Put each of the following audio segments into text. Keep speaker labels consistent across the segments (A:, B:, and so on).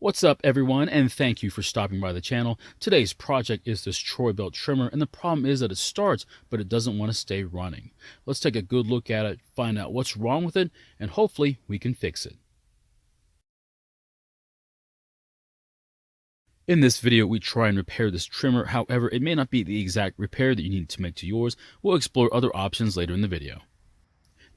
A: What's up everyone, and thank you for stopping by the channel. Today's project is this Troybilt trimmer, and the problem is that it starts, but it doesn't want to stay running. Let's take a good look at it, find out what's wrong with it, and hopefully we can fix it. In this video, we try and repair this trimmer. However, it may not be the exact repair that you need to make to yours. We'll explore other options later in the video.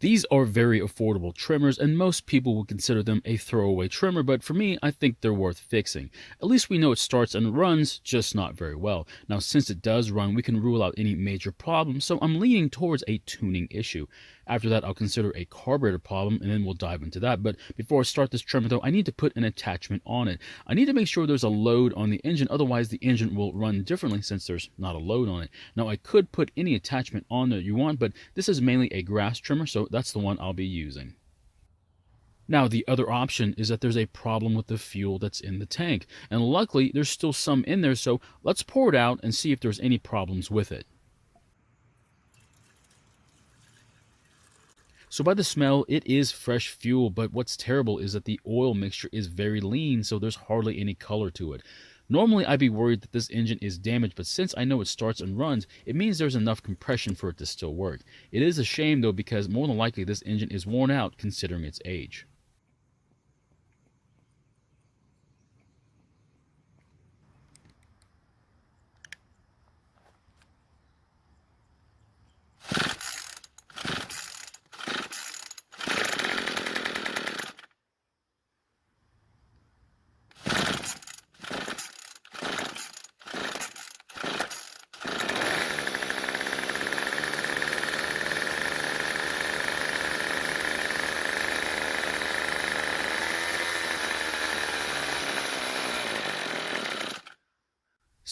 A: These are very affordable trimmers, and most people would consider them a throwaway trimmer, but for me, I think they're worth fixing. At least we know it starts and runs, just not very well. Now, since it does run, we can rule out any major problems, so I'm leaning towards a tuning issue. After that, I'll consider a carburetor problem, and then we'll dive into that. But before I start this trimmer, though, I need to put an attachment on it. I need to make sure there's a load on the engine, otherwise the engine will run differently since there's not a load on it. Now, I could put any attachment on that you want, but this is mainly a grass trimmer, so that's the one I'll be using. Now, the other option is that there's a problem with the fuel that's in the tank, and luckily there's still some in there, so let's pour it out and see if there's any problems with it. So by the smell, it is fresh fuel, but what's terrible is that the oil mixture is very lean, so there's hardly any color to it. Normally, I'd be worried that this engine is damaged, but since I know it starts and runs, it means there's enough compression for it to still work. It is a shame, though, because more than likely this engine is worn out considering its age.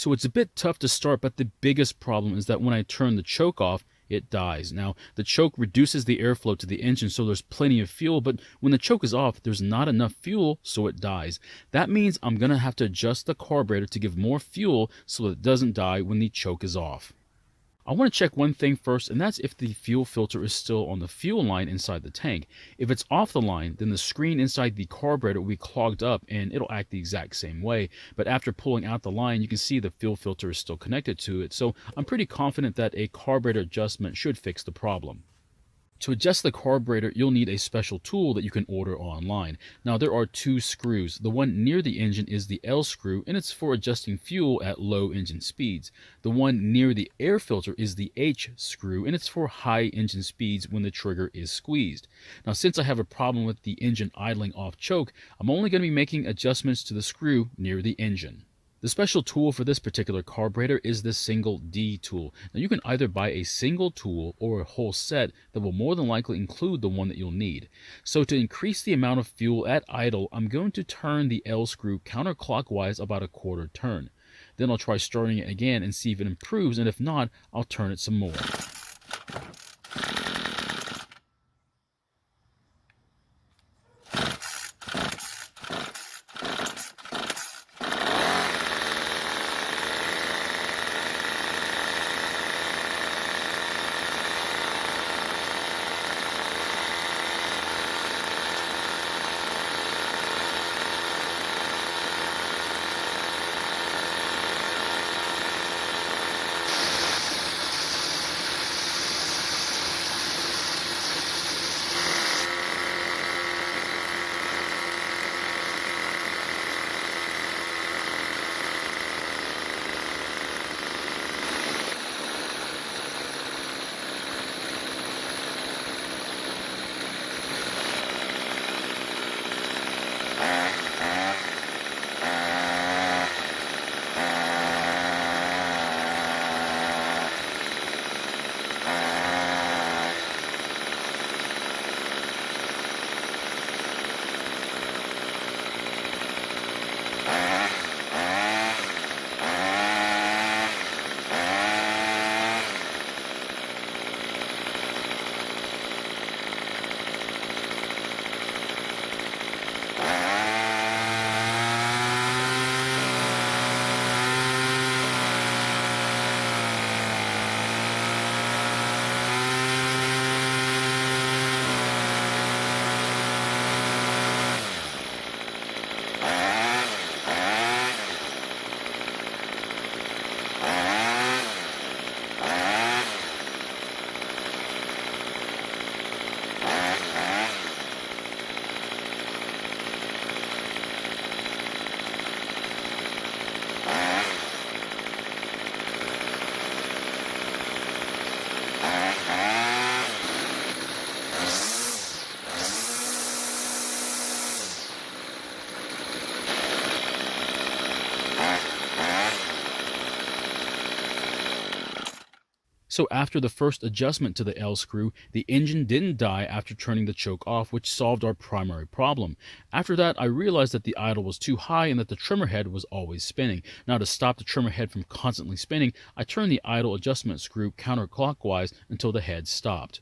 A: So it's a bit tough to start, but the biggest problem is that when I turn the choke off, it dies. Now, the choke reduces the airflow to the engine, so there's plenty of fuel, but when the choke is off, there's not enough fuel, so it dies. That means I'm going to have to adjust the carburetor to give more fuel so that it doesn't die when the choke is off. I want to check one thing first, and that's if the fuel filter is still on the fuel line inside the tank. If it's off the line, then the screen inside the carburetor will be clogged up and it'll act the exact same way. But after pulling out the line, you can see the fuel filter is still connected to it, so I'm pretty confident that a carburetor adjustment should fix the problem. To adjust the carburetor, you'll need a special tool that you can order online. Now, there are two screws. The one near the engine is the L screw, and it's for adjusting fuel at low engine speeds. The one near the air filter is the H screw, and it's for high engine speeds when the trigger is squeezed. Now, since I have a problem with the engine idling off choke, I'm only going to be making adjustments to the screw near the engine. The special tool for this particular carburetor is the single D tool. Now, you can either buy a single tool or a whole set that will more than likely include the one that you'll need. So to increase the amount of fuel at idle, I'm going to turn the L screw counterclockwise about a quarter turn. Then I'll try starting it again and see if it improves, and if not, I'll turn it some more. So after the first adjustment to the L screw, the engine didn't die after turning the choke off, which solved our primary problem. After that, I realized that the idle was too high and that the trimmer head was always spinning. Now, to stop the trimmer head from constantly spinning, I turned the idle adjustment screw counterclockwise until the head stopped.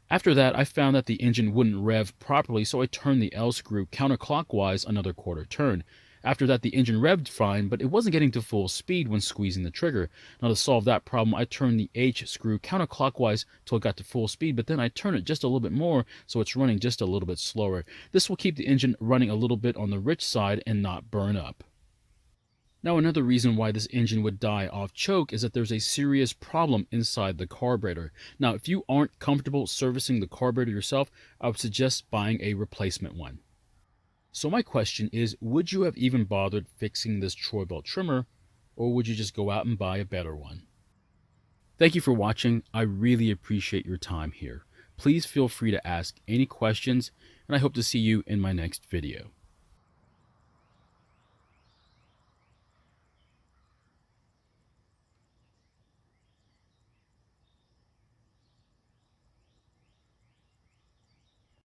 A: After that, I found that the engine wouldn't rev properly, so I turned the L screw counterclockwise another quarter turn. After that, the engine revved fine, but it wasn't getting to full speed when squeezing the trigger. Now, to solve that problem, I turned the H screw counterclockwise till it got to full speed, but then I turned it just a little bit more so it's running just a little bit slower. This will keep the engine running a little bit on the rich side and not burn up. Now, another reason why this engine would die off choke is that there's a serious problem inside the carburetor. Now, if you aren't comfortable servicing the carburetor yourself, I would suggest buying a replacement one. So my question is, would you have even bothered fixing this Troybilt trimmer, or would you just go out and buy a better one? Thank you for watching. I really appreciate your time here. Please feel free to ask any questions, and I hope to see you in my next video.